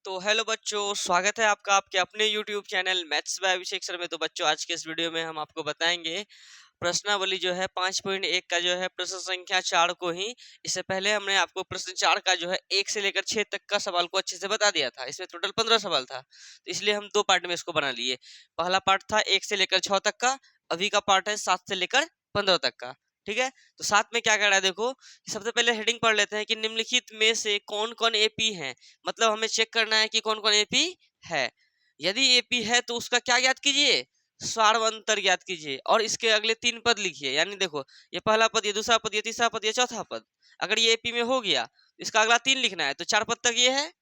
तो हेलो बच्चों, स्वागत है आपका आपके अपने YouTube channel maths by Abhishek sir में। तो बच्चों, आज के इस वीडियो में हम आपको बताएंगे प्रश्नावली जो है 5.1 का जो है प्रश्न संख्या 4 को ही। इससे पहले हमने आपको प्रश्न 4 का जो है 1 से लेकर 6 तक का सवाल को अच्छे से बता दिया था। इसमें टोटल 15 सवाल था, तो इसलिए हम दो पार्ट में इसको बना लिए। पहला पार्ट था 1 से लेकर 6 तक का, अभी का पार्ट है 7 से लेकर 15 तक का। ठीक है, तो साथ में क्या कर रहा है देखो, सबसे पहले हेडिंग पढ़ लेते हैं कि निम्नलिखित में से कौन कौन एपी है। मतलब हमें चेक करना है कि कौन कौन एपी है। यदि एपी है तो उसका क्या ज्ञात कीजिए, सार्वंतर ज्ञात कीजिए। और इसके अगले 3 पद लिखिए, यानी देखो ये पहला पद, ये दूसरा पद, ये तीसरा पद, ये चौथा पद। अगर ये एपी में हो गया तो इसका अगला 3 लिखना है, तो 4 पद तक ये है,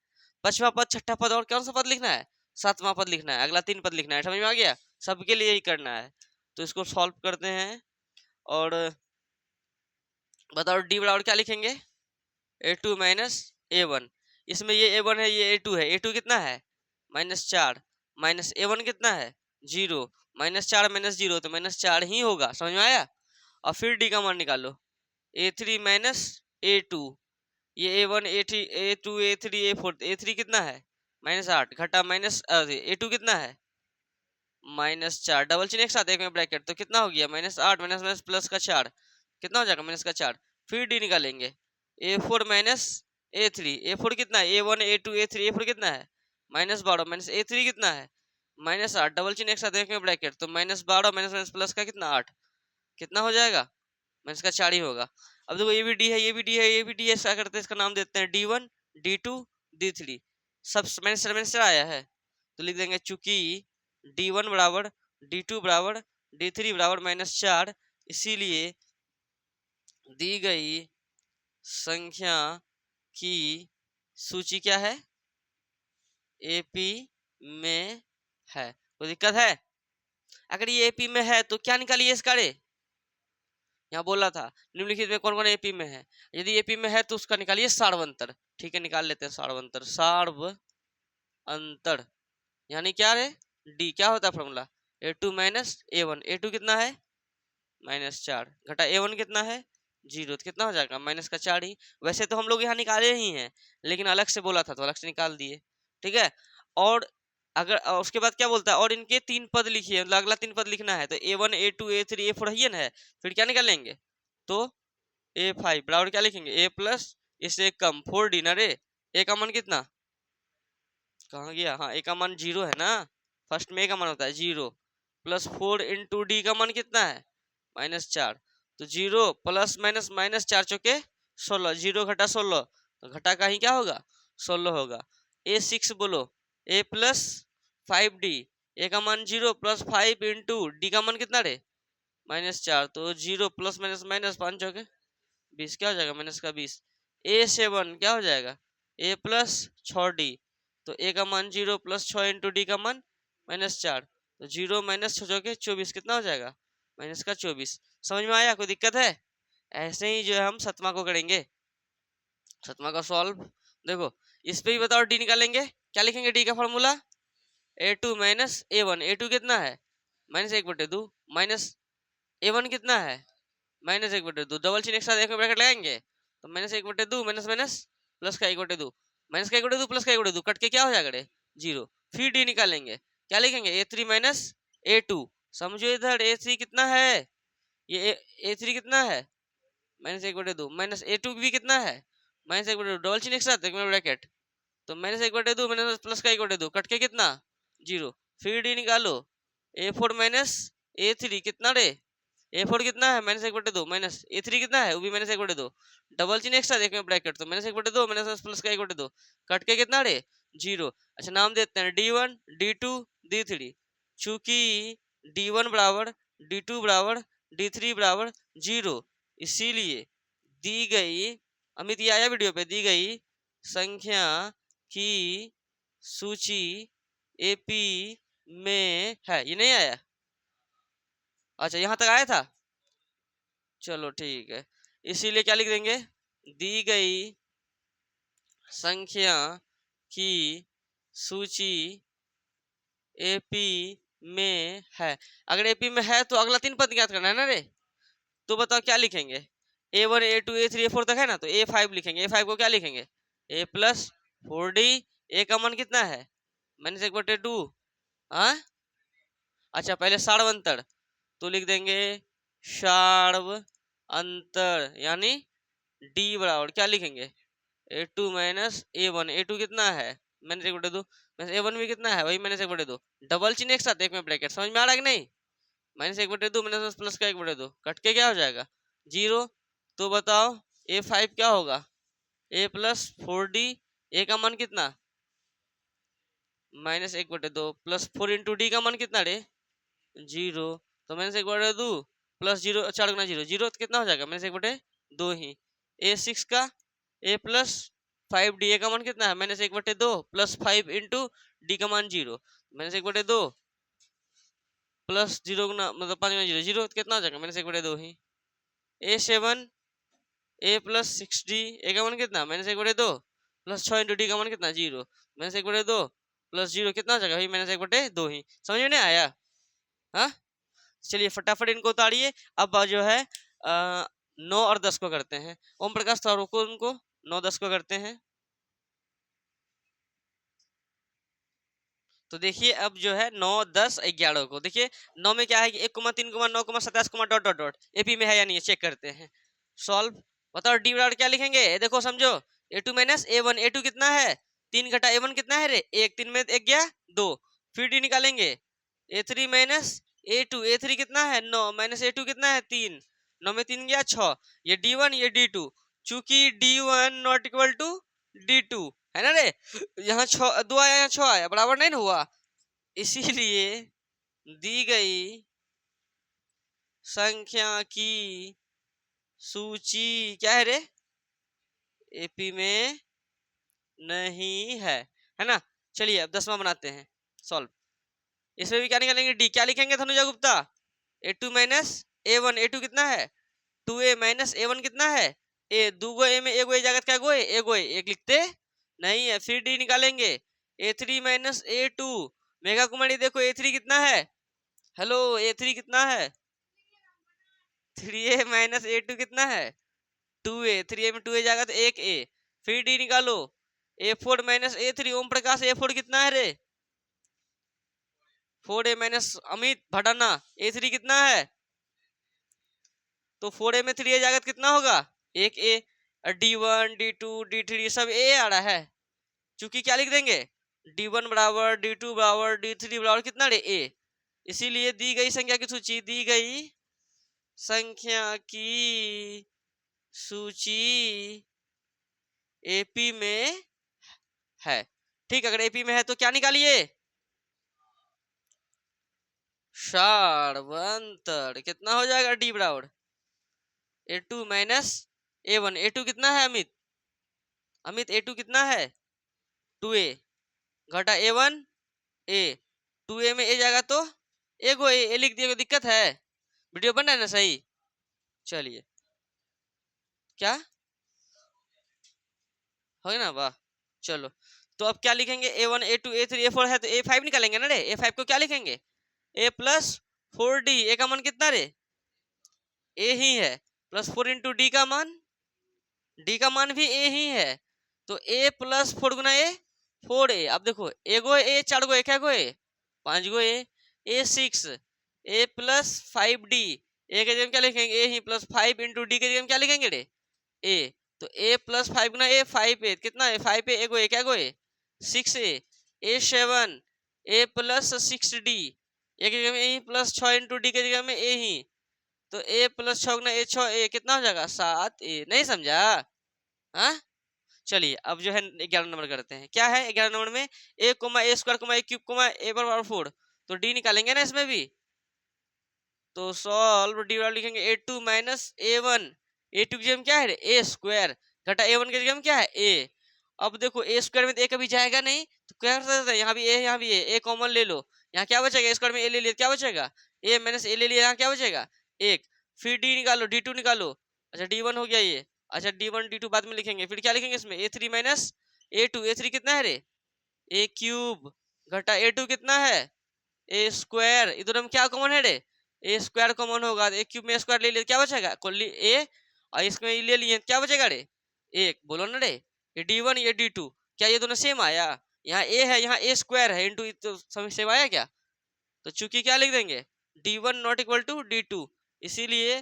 पांचवा पद, छठा पद और कौन सा पद लिखना है, सातवां पद लिखना है, अगला 3 पद लिखना है। समझ में आ गया? सबके लिए यही करना है। तो इसको सॉल्व करते हैं और बताओ डी बराबर क्या लिखेंगे, a2 माइनस a1। इसमें ये a1 है, ये a2 है। a2 कितना है, -4, माइनस a1 कितना है, 0। -4 माइनस 0 तो -4 ही होगा। समझ में आया? और फिर डी का मान निकालो, a3 माइनस a2। ये a1 a3 a2 a3 a4, a3 कितना है, -8 घटा माइनस a2 कितना है, -4। डबल चिन्ह एक साथ एक में ब्रैकेट, तो कितना हो गया, -8 माइनस माइनस प्लस का 4, कितना हो जाएगा, -4। फिर डी निकालेंगे, a4 माइनस a3। a4 कितना है, a1 a2 a3, a4 कितना है, -12 माइनस a3 कितना है, -8। डबल चिन्ह एक साथ एक में ब्रैकेट, तो -12 माइनस माइनस प्लस का कितना 8, कितना हो जाएगा, माइनस का 4 ही होगा। अब देखो ये भी डी है, ये भी डी है, ये भी डी है। क्या करते हैं, इसका नाम देते हैं d1 d2 d3। सब माइनस आया है तो लिख देंगे, चूंकि d1 बराबर d2 बराबर d3 बराबर -4, इसीलिए दी गई संख्या की सूची क्या है, एपी में है। कोई दिक्कत है? अगर ये एपी में है तो क्या निकालिए इसका रे, यहाँ बोला था निम्नलिखित में कौन कौन एपी में है। यदि एपी में है तो उसका निकालिए सार्वंतर। ठीक है, निकाल लेते हैं सार्वंतर। सार्वंतर यानी क्या रे, डी क्या होता है formula, a2 minus a1। a2 कितना है, -4 घटा a1 कितना है, 0। तो कितना हो जाएगा, माइनस का 4 ही। वैसे तो हम लोग यहाँ निकाले ही हैं, लेकिन अलग से बोला था तो अलग से निकाल दिए। ठीक है, और अगर उसके बाद क्या बोलता है, और इनके 3 पद लिखिए, मतलब अगला 3 पद लिखना है। तो a1 a2 a3 a4 है ना, फिर क्या निकालेंगे, तो a5 बराबर क्या लिखेंगे, a प्लस इससे कम 4 डी ना रे। a का मान कितना, कहाँ गया, हाँ a का मान 0 है ना, फर्स्ट में a का मान होता है 0, प्लस 4 इंटू डी का मान कितना है, -4। तो 0 प्लस माइनस -4 चौके 16, 0 घटा 16 तो घटा का ही क्या होगा, 16 होगा। a6 बोलो, a प्लस 5d, a का मान 0 प्लस 5 इंटू डी का मान कितना रे, -4। तो 0 प्लस माइनस माइनस 5 चौके 20, क्या हो जाएगा, माइनस का 20। a7 क्या हो जाएगा, a प्लस 6d। तो a का मान 0 प्लस 6 इंटू डी का मान -4। तो 0 माइनस 6 चौके 24, कितना हो जाएगा, माइनस का 24। समझ में आया? कोई दिक्कत है? ऐसे ही जो है हम सतमा को करेंगे, सतमा का सॉल्व। देखो इस पे भी बताओ डी निकालेंगे, क्या लिखेंगे डी का formula, a2 minus a1। a2 कितना है, -1/2, माइनस a1 कितना है, -1/2। डबल चिन्ह एक साथ एक में ब्रैकेट लगाएंगे, तो -1/2 माइनस माइनस प्लस का 1/2, माइनस का 1/2 प्लस का 1/2 कट के क्या हो जाएगा रे, 0। फिर डी निकालेंगे, क्या लिखेंगे, a3 माइनस a2। समझो इधर a3 कितना है, ये a3 कितना है, -1/2, माइनस a2 भी कितना है, -1/2। डबल चिन्ह एक साथ एक में ब्रैकेट, तो -1/2 माइनस प्लस का 1/2 कट के कितना, 0। फिर डी निकालो, a4 माइनस a3 कितना रे, a4 कितना है, -1/2, माइनस a3 कितना है, वो भी -1/2। डबल चिन्ह एक साथ एक में ब्रैकेट, तो -1/2 माइनस प्लस का 1/2 कट के कितना रे, 0। अच्छा नाम देते हैं d1 d2 d3। चूंकि d1 बराबर d2 बराबर d3 बराबर 0, इसीलिए दी गई, अमित ये आया वीडियो पे, दी गई संख्या की सूची एपी में है। ये नहीं आया, अच्छा यहाँ तक आया था, चलो ठीक है। इसीलिए क्या लिख देंगे, दी गई संख्या की सूची एपी में है। अगर एपी में है तो अगला 3 पद ज्ञात करना है ना रे। तो बताओ क्या लिखेंगे, a1 a2 a3 a4 तक है ना, तो a5 लिखेंगे। a5 को क्या लिखेंगे, a प्लस 4d ए का मान कितना है -1/2। हाँ अच्छा पहले सार्वंतर तो लिख देंगे सार्व अंतर यानी डी बराबर क्या लिखेंगे A2 माइनस A1। A2 कितना है -1/2 A1 भी कितना है वही -1/2। डबल चिन्ह एक साथ एक में ब्रैकेट समझ में आ रहा है कि नहीं। -1/2 माइनस प्लस का 1/2 कट के क्या हो जाएगा 0। तो बताओ A5 क्या होगा A+4D। A का मान कितना -1/2 प्लस 4 इंटू डी का मान कितना रे 0। तो -1/2 प्लस 0 4 गुना 0 0 तो कितना हो जाएगा -1/2 ही। A6 का A+5D का मान कितना है -1/2 प्लस 5 इंटू डी का मान 0 -1/2 प्लस 0 गुना मतलब 5 गुना 0 0 तो कितना हो जाएगा -1/2 ही। A7 A+6D A का मान कितना -1/2 प्लस 6 इंटू डी का मान कितना 0 -1/2 प्लस 0 कितना हो जाएगा भाई -1/2 ही। समझ में नहीं आया। हाँ चलिए फटाफट इनको उतारिए। अब जो है 9 और 10 को करते हैं। ओम प्रकाश थोड़ा रोको उनको 9 10 को करते हैं। तो देखिए अब जो है 9 10 11 को देखिए 9 में क्या है कि 1, 3, 9, 27, डॉट डॉट डॉट एपी में है या नहीं चेक करते हैं। सॉल्व बताओ डी बराबर क्या लिखेंगे देखो समझो A2 माइनस A1। A2 कितना है 3 घटा A1 कितना है रे 1 3 में 1 गया 2 फिर डी निकालेंगे A3 माइनस A2। A3 कितना है 9 माइनस A2 कितना है 3 9 में 3 गया 6 ये D1 ये D2 चूंकि D1 not equal to D2 है ना रे यहाँ 6 2 आया यहाँ 6 आया बराबर नहीं ना हुआ। इसीलिए दी गई संख्या की सूची क्या है रे एपी में नहीं है ना। चलिए अब 10वां बनाते हैं सॉल्व। इसमें भी क्या निकालेंगे डी क्या लिखेंगे Dhanuja Gupta A2 minus A1। A2 कितना है 2A माइनस A1 कितना है ए 2 A में एगो ए जगत क्या गो एगो एक लिखते नहीं है। फिर डी निकालेंगे A3 माइनस A2। मेगा कुमारी देखो A3 कितना है हेलो A3 कितना है 3A माइनस A2 कितना है 2A 3A में 2A जाएगा तो 1A। फिर डी निकालो A4 minus A3। Om Prakash A4 कितना है रे 4A minus Amit Bhatana A3 कितना है तो 4A में 3A जाएगा तो कितना होगा 1A। D1 D2 D3 सब A आ रहा है चूंकि क्या लिख देंगे D1 बराबर D2 बराबर D3 बराबर कितना रे A। इसीलिए दी गई संख्या की सूची दी गई संख्या की सूची एपी में है। ठीक अगर एपी में है तो क्या निकालिए सार्वंतर कितना हो जाएगा डी बराबर A2 माइनस A1। A2 कितना है अमित अमित A2 कितना है 2A घटा A1 A 2A में A जाएगा तो एगो A लिख दिया कोई दिक्कत है वीडियो बन रहा है ना सही। चलिए क्या हो गया ना वाह चलो तो अब क्या लिखेंगे A1 A2 A3 A4 है तो A5 निकालेंगे ना रे A5 को क्या लिखेंगे A+4D A का मान कितना रे A ही है प्लस 4 इंटू डी का मान डी का मान भी A ही है तो A plus 4 Guna A 4A। अब देखो एगो A 4 गो A क्या गो A 5 go A6 A plus 5D A के जगह क्या लिखेंगे A he plus 5 into D के जगह क्या लिखेंगे रे A तो A plus 5 Guna A 5A कितना है 5A एगो A क्या गो A 6A A7 A plus 6D A के जगह में A प्लस 6 इंटू डी के जगह में A ही तो A plus 6 Guna A 6A कितना हो जाएगा 7A। नहीं समझा हाँ चलिए अब जो है 11 नंबर करते हैं। क्या है 11 नंबर में A comma A square comma A cube comma A बराबर 4 तो डी निकालेंगे ना इसमें भी। तो सॉल्व डी बराबर लिखेंगे A2 माइनस A1। A2 की जगह क्या है A स्क्वायर घटा A1 की जगह क्या है A। अब देखो A स्क्वायर में तो A कभी जाएगा नहीं तो क्या कर सकते हैं यहाँ भी A यहाँ भी A कॉमन ले लो यहाँ क्या बचेगा A स्क्वायर में A ले लिया क्या बचेगा A माइनस A ले लिया यहाँ क्या बचेगा 1। फिर D निकालो D2 निकालो अच्छा D1 हो गया ये अच्छा D1 D2 बाद में लिखेंगे। फिर क्या लिखेंगे इसमें A3 माइनस A2 A3 कितना है रे A क्यूब घटा A2 कितना है A स्क्वायर इधर में क्या कॉमन है रे A स्क्वायर कॉमन होगा A क्यूब में स्क्वायर ले लिया क्या बचेगा कोली A और इसमें ले लिए क्या बचेगा रे 1 बोलो ना रे ये D1 ये D2 क्या ये दोनों सेम आया यहाँ ए है, यहाँ ए स्क्वायर है इंटू, तो समझ से आया क्या? तो चूंकि क्या लिख देंगे, d1 not equal to d2, इसीलिए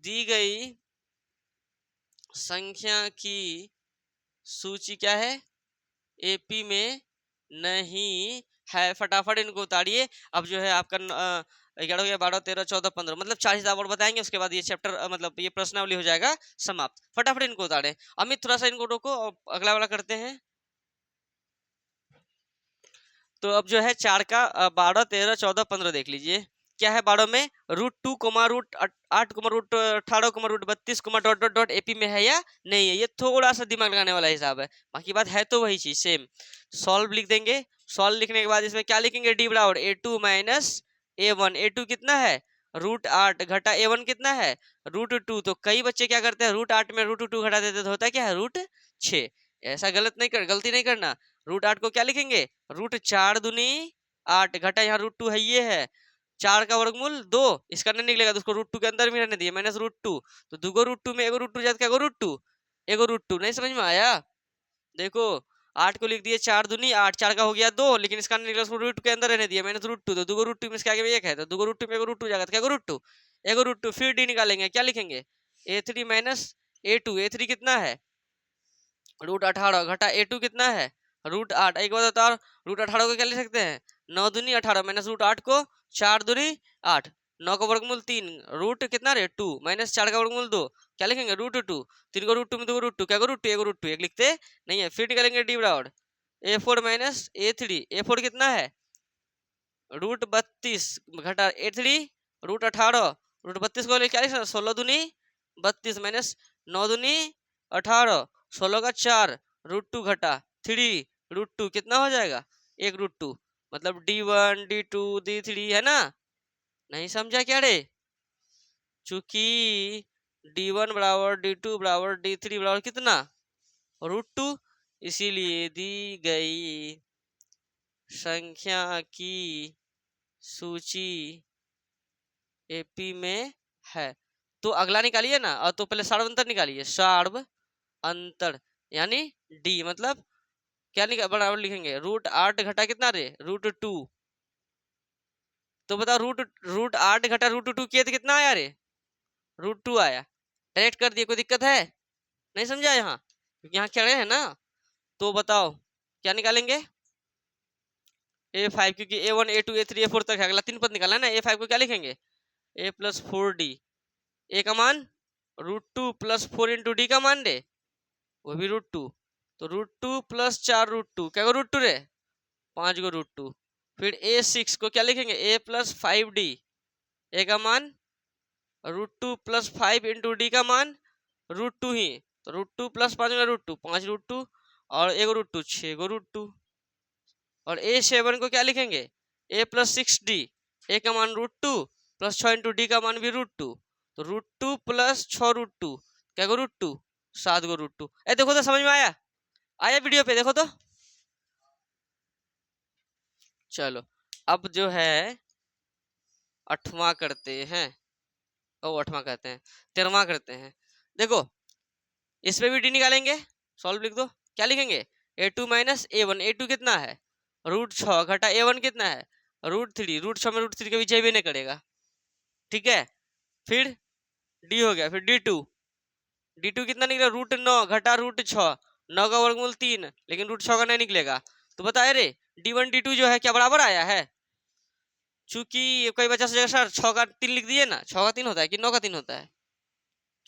दी गई संख्या की सूची क्या है, एपी में नहीं है। फटाफट इनको उतारिए। अब जो है आपका 11 हो गया, 12, 13, 14, 15, मतलब 4 हिसाब और बताएंगे, उसके बाद ये चैप्टर मतलब ये प्रश्नावली हो जाएगा समाप्त। फटाफट इनको उतारे। अमित थोड़ा सा इनको रोको और अगला वाला करते हैं। तो अब जो है 4 का 12, 13, 14, 15 देख लीजिए क्या है। 12 में √2, √8, √18, √32, डॉट डॉट डॉट एपी में है या नहीं है। ये थोड़ा सा दिमाग लगाने वाला हिसाब है, बाकी बात है तो वही चीज सेम। सॉल्व लिख देंगे। सॉल्व लिखने के बाद इसमें क्या लिखेंगे, डी बराबर a2 माइनस a1। a2 कितना है, √8 घटा a1 कितना है, √2। तो कई बच्चे क्या करते हैं, √8 में √2 घटा देते तो होता है क्या है, √6। ऐसा गलती नहीं करना। √8 को क्या लिखेंगे, √4 दूनी 8 घटा यहाँ √2 है, ये है 4 का वर्गमूल 2, इसका नहीं निकलेगा तो उसको √2 के अंदर भी रहने दिए, माइनस √2। तो दुगो √2 में एगो √2 जाता है, √2 एगो √2। नहीं समझ में आया? देखो 8 को लिख दिए 4 दूनी 8, 4 का हो गया 2, लेकिन इसका नहीं निकला, उसको √2 के अंदर रहने दिया, माइनस √2। तो दुगो √2 में इसके आगे में 1 है, तो दुगो √2 में एगो √2 जाएगा, तो क्या √2 एगो √2। फिर डी निकालेंगे, क्या लिखेंगे, a3 माइनस a2। a3 कितना है, √18 घटा a2 कितना है, √8। एक बात बताओ, √18 को क्या लिख सकते हैं, 9 दूनी 18 माइनस √8 को 4 दूनी 8, 9 का वर्गमूल 3, रूट कितना रे 2 माइनस 4 का वर्गमूल 2, क्या लिखेंगे √2। 3 को √2 में 2 √2, क्या √2 एगो √2, एक लिखते नहीं है। फिर निकालेंगे डी बराबर a4 माइनस a3। a4 कितना है, √32 घटा a3 √18, √32 को क्या लिख सकते, 16 दूनी 32 माइनस 9 दूनी 18, 16 का 4, √2 घटा 3 √2 कितना हो जाएगा, 1 √2। मतलब d1 d2 d3 है ना। नहीं समझा क्या रे? चूंकि d1 बराबर d2 बराबर d3 बराबर कितना, √2, इसीलिए दी गई संख्या की सूची एपी में है। तो अगला निकालिए ना, और तो पहले सार्वंतर निकालिए, सार्व अंतर यानी डी, मतलब क्या निकाल बराबर लिखेंगे, √8 घटा कितना रे, √2। तो बताओ √8 घटा √2 किए तो कितना आया रे, √2 आया। डायरेक्ट कर दिए, कोई दिक्कत है? नहीं समझा यहाँ, क्योंकि यहाँ खड़े हैं ना। तो बताओ क्या निकालेंगे, a5, क्योंकि a1 a2 a3 a4 तक है, अगला 3 पद निकालना है ना। a5 को क्या लिखेंगे, a + 4d, a का मान √2 + 4 इंटू डी का मान रे, वो भी √2। तो √2 + 4 √2, क्या √2 रे, 5 गो √2। फिर a6 को क्या लिखेंगे, a + 5d, a का मान √2 + 5 इंटू डी का मान √2 ही, तो √2 + 5 का √2, 5 √2 और एगो √2, 6 गो √2। और a7 को क्या लिखेंगे, a + 6d, a का मान √2 + 6 इंटू डी का मान भी √2, तो √2 + 6 √2, क्या गो √2, 7 गो √2। ए देखो तो समझ में आया, आया वीडियो पे देखो तो। चलो अब जो है 8वां करते हैं, ओ 8वां कहते हैं, 13वां करते हैं। देखो इस पे भी डी निकालेंगे, सॉल्व लिख दो। क्या लिखेंगे, a2 माइनस a1। a2 कितना है, √6 घटा a1 कितना है, √3। √6 में √3 के विजय भी नहीं करेगा, ठीक है। फिर डी हो गया, फिर d2। d2 कितना निकला, √9 घटा √6, 9 का वर्गमूल 3, लेकिन √6 का नहीं निकलेगा। तो बताए रे d1 d2 जो है क्या बराबर आया है। चूंकि कोई बच्चा सोचेगा सर 6 का 3 लिख दिए ना, 6 का 3 होता है कि 9 का 3 होता है,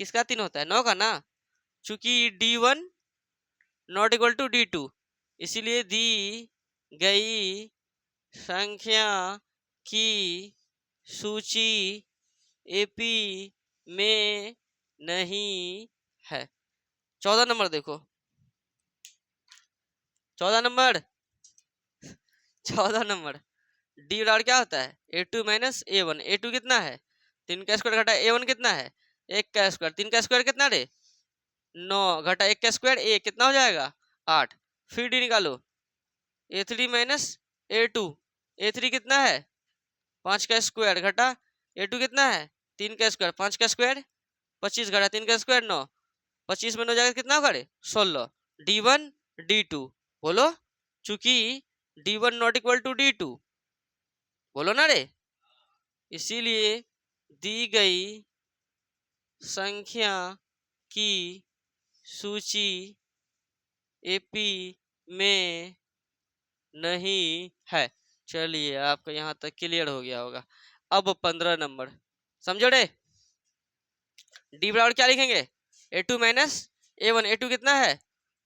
किसका 3 होता है, 9 का ना। चूंकि d1 not equal to d2, इसीलिए दी गई संख्या की सूची एपी में नहीं है। 14 नंबर देखो, 14 नंबर 14 नंबर डी बराबर क्या होता है, a2 माइनस a1। a2 कितना है, 3 का स्क्वायर घटा a1 कितना है, 1 का स्क्वायर। 3 का स्क्वायर कितना रे, 9 घटा 1 का स्क्वायर, 1 कितना हो जाएगा, 8। फिर डी निकालो, a3 माइनस a2। a3 कितना है, 5 का स्क्वायर घटा a2 कितना है, 3 का स्क्वायर। 5 का स्क्वायर 25 घटा 3 का स्क्वायर 9, 25 में 9 जाएगा कितना होगा रे, 16। d1 d2 बोलो, चूंकि D1 not equal to D2, बोलो ना रे, इसीलिए दी गई संख्या की सूची एपी में नहीं है। चलिए आपका यहाँ तक क्लियर हो गया होगा। अब 15 नंबर समझो रे। डी बराबर क्या लिखेंगे, A2 माइनस A1। A2 कितना है,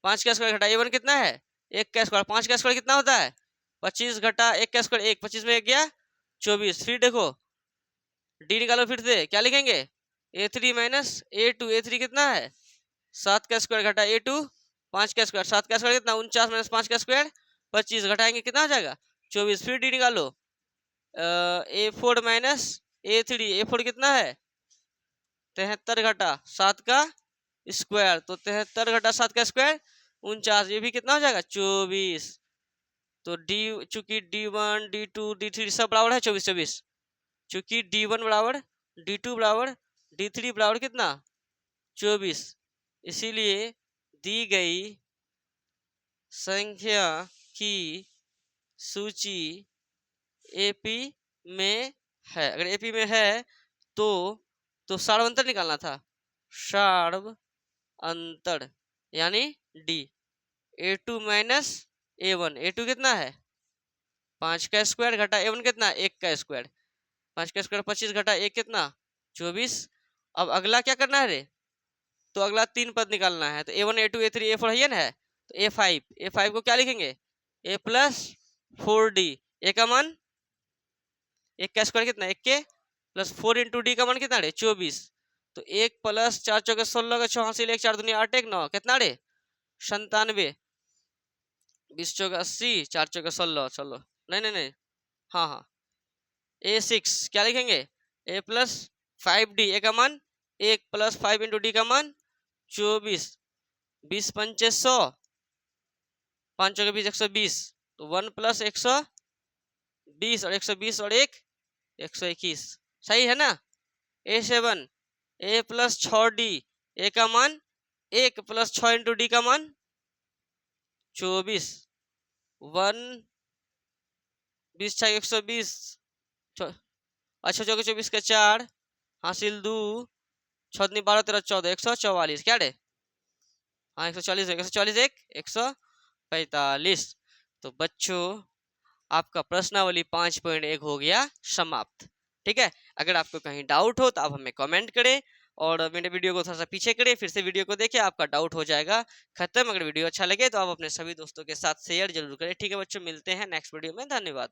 5 का स्क्वायर घटा A1 कितना है, 1 का स्क्वायर। 5 का स्क्वायर कितना होता है, 25 घटा 1 का स्क्वायर 1, 25 में 1 गया 24। फिर देखो डी निकालो, फिर से क्या लिखेंगे, A3 माइनस A2। A3 कितना है, 7 का स्क्वायर घटा A2, 5 का स्क्वायर। 7 का स्क्वायर कितना, 49 माइनस 5 का स्क्वायर 25, घटाएंगे कितना हो जाएगा 24। फिर डी निकालो, A4 माइनस A3। A4 कितना है, 73 घटा 7 का स्क्वायर, तो 73 घटा 7 का स्क्वायर 49, ये भी कितना हो जाएगा 24। तो डी, चूंकि D1 D2 D3 सब बराबर है 24 24, चूंकि D1 बराबर D2 बराबर D3 बराबर कितना 24, इसीलिए दी गई संख्या की सूची एपी में है। अगर एपी में है तो सार्व अंतर निकालना था, सार्व अंतर यानी D. A2 minus A1। A2 कितना है, 5 का स्क्वायर घटा A1 कितना 1 का स्क्वायर। 5 का स्क्वायर 25 घटा 1 कितना 24। अब अगला क्या करना है रे, तो अगला 3 पद निकालना है। तो A1 A2 A3 A4 है ना, तो A5 को क्या लिखेंगे, A प्लस 4D। ए का मान 1 का स्क्वायर कितना 1 के प्लस 4 इंटू डी का मान कितना रे 24। तो 1 प्लस 4 चौके 16 का 84, 1 4 दुनिया 8 1 9 कितना रे 97, 20 चौके 80, 4 चौके 16, चलो नहीं, हाँ हाँ। A6 क्या लिखेंगे, A प्लस 5D। ए का मान 1 प्लस 5 इंटू डी का मान 24, 20 पंचे 100, 5 चौके 20 120, तो 1 प्लस 120 और 120 और 1 121, सही है ना। A7 A plus 6D। ए का मान 1 प्लस 6 इंटू डी का मान 24, 1 20 6 120, अच्छा चौके 24 के 4 हासिल 2, 6 दूनी 12 13 14 144, क्या रे हाँ 140, 140 145। तो बच्चों आपका प्रश्नावली 5.1 हो गया समाप्त। ठीक है, अगर आपको कहीं डाउट हो तो आप हमें कमेंट करें और मेरे वीडियो को थोड़ा सा पीछे करें, फिर से वीडियो को देखें, आपका डाउट हो जाएगा खत्म। अगर वीडियो अच्छा लगे तो आप अपने सभी दोस्तों के साथ शेयर जरूर करें। ठीक है बच्चों, मिलते हैं नेक्स्ट वीडियो में, धन्यवाद।